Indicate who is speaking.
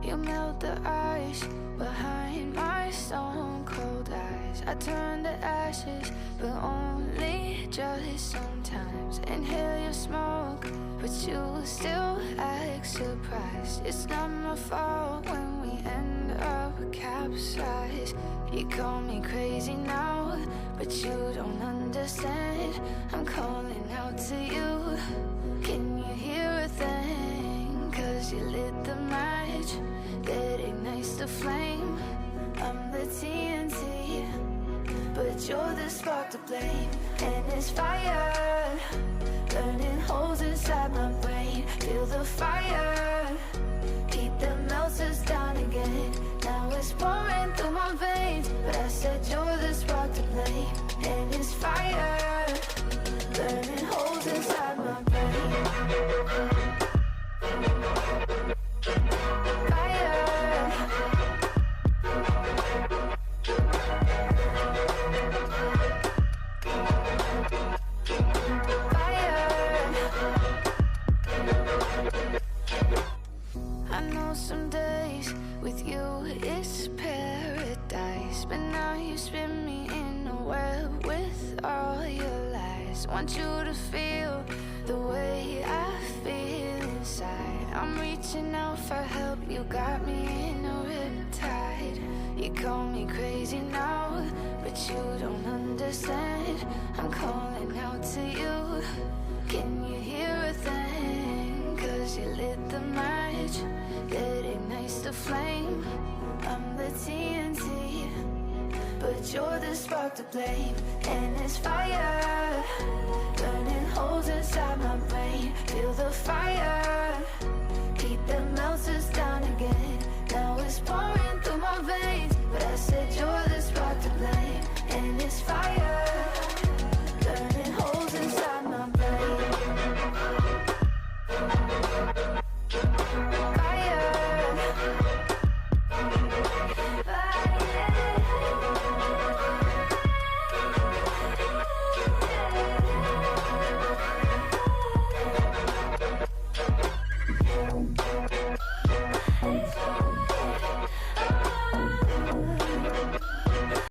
Speaker 1: You melt the ice behind my stone cold eyes. I turn to ashes, but only just sometimes. Inhale your smoke, but you still act surprised. It's not my fault when we end up capsized. You call me crazy now, but you don't understand. I'm calling out to you. Can you hear a thing? 'Cause you lit the match that ignites the flame. I'm the TNT, but you're the spark to blame. And it's fire, burning holes inside my brain. Feel the fire, heat that melts us down again. Now it's pouring through my veins, but I said you're the spark to blame. And it's fire, burning holes inside my brain. Some days with you it's paradise, but now you spin me in a web with all your lies. Want you to feel the way I feel inside. I'm reaching out for help, you got me in a riptide. You call me crazy now, but you don't understand. I'm calling out to you. Can you hear a thing? 'Cause you lit the match that ignites the flame. I'm the TNT, but you're the spark to blame. And it's fire, burning holes inside my brain. Feel the fire, heat that melts